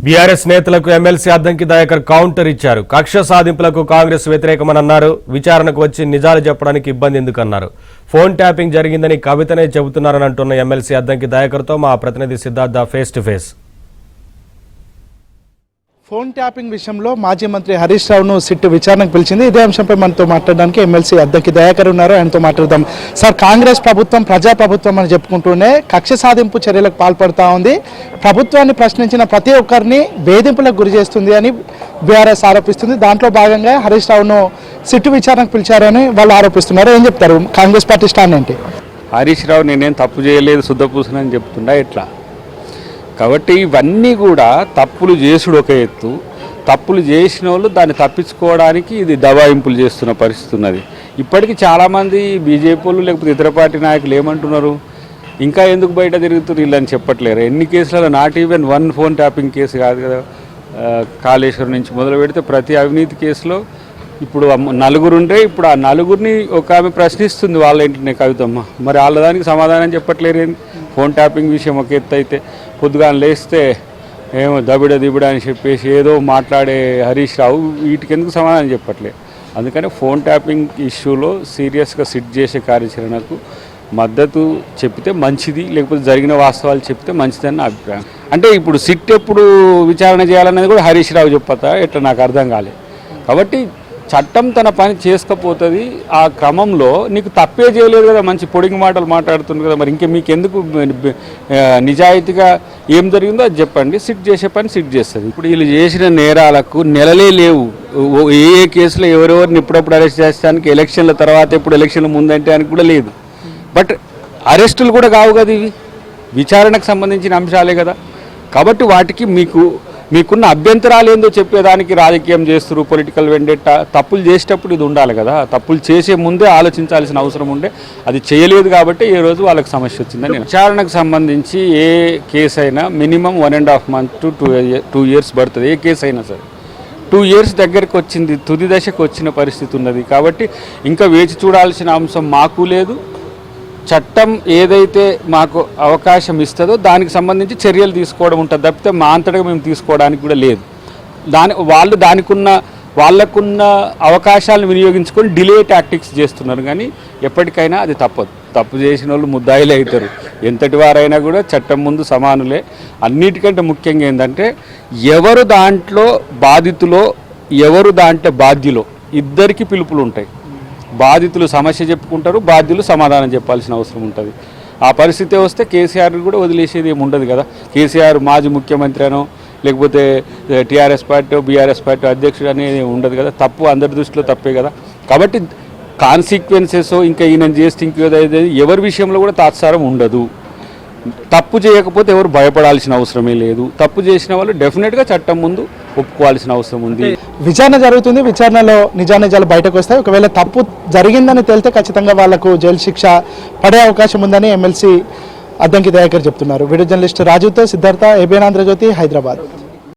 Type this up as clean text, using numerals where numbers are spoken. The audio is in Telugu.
బీఆర్ఎస్ నేతలకు ఎమ్మెల్సీ అద్దంకి దయాకర్ కౌంటర్ ఇచ్చారు. కక్ష సాధింపులకు కాంగ్రెస్ వ్యతిరేకమన్నారు. విచారణకు వచ్చి నిజాలు చెప్పడానికి ఇబ్బంది ఎందుకన్నారు. ఫోన్ ట్యాపింగ్ జరిగిందని కవితనే చెబుతున్నారని అంటున్న ఎమ్మెల్సీ అద్దంకి దయాకర్తో మా ప్రతినిధి Siddhartha face to face. Phone tapping విషయంలో మాజీ మంత్రి హరీష్ రావును సిట్ విచారణకు పిలిచింది. ఇదే అంశంపై మనతో మాట్లాడడానికి ఎమ్మెల్సీ అద్దంకి దయాకర్ ఉన్నారు. ఆయనతో మాట్లాడదాం. సార్, కాంగ్రెస్ ప్రభుత్వం ప్రజాప్రభుత్వం అని చెప్పుకుంటూనే కక్ష సాధింపు చర్యలకు పాల్పడుతూ ఉంది. ప్రభుత్వాన్ని ప్రశ్నించిన ప్రతి ఒక్కరిని వేధింపులకు గురి చేస్తుంది అని బీఆర్ఎస్ ఆరోపిస్తుంది. దాంట్లో భాగంగా హరీష్ రావును సిట్ విచారణకు పిలిచారని వాళ్ళు ఆరోపిస్తున్నారు. ఏం చెప్తారు? కాంగ్రెస్ పార్టీ స్టాండ్ ఏంటి? హరీష్ రావు నేనేం తప్పు చేయలేదు, శుద్ధపూసనని చెప్తుండా ఎట్లా? కాబట్టి ఇవన్నీ కూడా తప్పులు చేసుడు ఒక ఎత్తు, తప్పులు చేసిన వాళ్ళు దాన్ని తప్పించుకోవడానికి ఇది దబాయింపులు చేస్తున్న పరిస్థితి ఉన్నది. ఇప్పటికీ చాలామంది బీజేపీ వాళ్ళు లేకపోతే ఇతర పార్టీ నాయకులు ఏమంటున్నారు, ఇంకా ఎందుకు బయట తిరుగుతున్నారు వీళ్ళని చెప్పట్లేరు. ఎన్ని కేసులలో not even one phone tapping case కాదు కదా, కాళేశ్వరం నుంచి మొదలు పెడితే ప్రతి అవినీతి కేసులో ఇప్పుడు నలుగురు ఉంటే ఇప్పుడు ఆ నలుగురిని ఒక ఆమె ప్రశ్నిస్తుంది వాళ్ళ ఇంటినే కవితమ్మ. మరి వాళ్ళ దానికి సమాధానం చెప్పట్లేరు. ఫోన్ ట్యాపింగ్ విషయం ఒక ఎత్తు అయితే పొద్దుగానే లేస్తే ఏమో దబిడ అని చెప్పేసి ఏదో మాట్లాడే హరీష్ రావు వీటికి ఎందుకు సమాధానం చెప్పట్లేదు. అందుకని ఫోన్ ట్యాపింగ్ ఇష్యూలో సీరియస్గా సిట్ చేసే కార్యాచరణకు మద్దతు చెప్తే మంచిది, లేకపోతే జరిగిన వాస్తవాలు చెప్తే మంచిదని నా అభిప్రాయం. అంటే ఇప్పుడు సిట్ ఎప్పుడు విచారణ చేయాలనేది కూడా హరీష్ రావు చెప్పతా ఎట్లా నాకు అర్థం కాలేదు. కాబట్టి చట్టం తన పని చేసుకపోతుంది. ఆ క్రమంలో నీకు తప్పే చేయలేదు కదా, మంచి పొడిగి మాటలు మాట్లాడుతుంది కదా, మరి ఇంకా మీకు ఎందుకు నిజాయితీగా ఏం జరిగిందో అది చెప్పండి, సిట్ చేసే పని సిట్ చేస్తుంది. ఇప్పుడు వీళ్ళు చేసిన నేరాలకు నెలలే లేవు. ఏ కేసులో ఎవరెవరిని ఎప్పుడప్పుడు అరెస్ట్ చేస్తానికి ఎలక్షన్ల తర్వాత ఎప్పుడు ఎలక్షన్ల ముందంటే అని కూడా లేదు. బట్ అరెస్టులు కూడా కావు కదా, ఇవి విచారణకు సంబంధించిన అంశాలే కదా. కాబట్టి వాటికి మీకున్న అభ్యంతరాలు ఏందో చెప్పేదానికి రాజకీయం చేస్తారు, పొలిటికల్ వెండెట్టా. తప్పులు చేసేటప్పుడు ఇది ఉండాలి కదా, తప్పులు చేసే ముందే ఆలోచించాల్సిన అవసరం ఉండే, అది చేయలేదు కాబట్టి ఈ రోజు వాళ్ళకి సమస్య వచ్చిందని. విచారణకు సంబంధించి ఏ కేసు అయినా మినిమం 1.5 months to 2 years పడుతుంది. ఏ కేసు అయినా సరే 2 years దగ్గరికి వచ్చింది, తుది దశకు వచ్చిన పరిస్థితి ఉన్నది. కాబట్టి ఇంకా వేచి చూడాల్సిన అంశం మాకు లేదు. చట్టం ఏదైతే మాకు అవకాశం ఇస్తుందో దానికి సంబంధించి చర్యలు తీసుకోవడం ఉంటుంది తప్పితే మా అంతటగా మేము తీసుకోవడానికి కూడా లేదు. వాళ్ళు వాళ్ళకున్న అవకాశాలను వినియోగించుకొని డిలే టాక్టిక్స్ చేస్తున్నారు. కానీ ఎప్పటికైనా అది తప్పదు. తప్పు చేసిన వాళ్ళు ముద్దాయిలే అవుతారు. ఎంతటి వారైనా కూడా చట్టం ముందు సమానులే. అన్నిటికంటే ముఖ్యంగా ఏంటంటే ఎవరు దాంట్లో బాధితులో ఎవరు దాంట్లో బాధ్యులో ఇద్దరికి పిలుపులు ఉంటాయి. బాధితులు సమస్య చెప్పుకుంటారు, బాధ్యులు సమాధానం చెప్పాల్సిన అవసరం ఉంటుంది. ఆ పరిస్థితి వస్తే కేసీఆర్ని కూడా వదిలేసేది ఏమి ఉండదు కదా. కేసీఆర్ మాజీ ముఖ్యమంత్రి అనో లేకపోతే టీఆర్ఎస్ పార్టీ బీఆర్ఎస్ పార్టీ అధ్యక్షుడు అనేది ఉండదు కదా. తప్పు అందరి దృష్టిలో తప్పే కదా. కాబట్టి కాన్సిక్వెన్సెస్ ఇంకా ఈయన చేస్తే ఇంకేదైతే ఎవరి విషయంలో కూడా తాత్సారం ఉండదు. తప్పు చేయకపోతే ఎవరు భయపడాల్సిన అవసరమే లేదు. తప్పు చేసిన వాళ్ళు డెఫినెట్గా చట్టం ముందు ఒప్పుకోవాల్సిన అవసరం ఉంది. విచారణ జరుగుతుంది. విచారణలో నిజానిజాలు బయటకు వస్తాయి. ఒకవేళ తప్పు జరిగిందని తేలితే ఖచ్చితంగా వాళ్లకు జైలు శిక్ష పడే అవకాశం ఉందని ఎమ్మెల్సీ అద్దంకి దయాకర్ చెప్తున్నారు. వీడియో జర్నలిస్ట్ రాజుతో సిద్ధార్థ, ఏబిఎన్ ఆంధ్రజ్యోతి, హైదరాబాద్.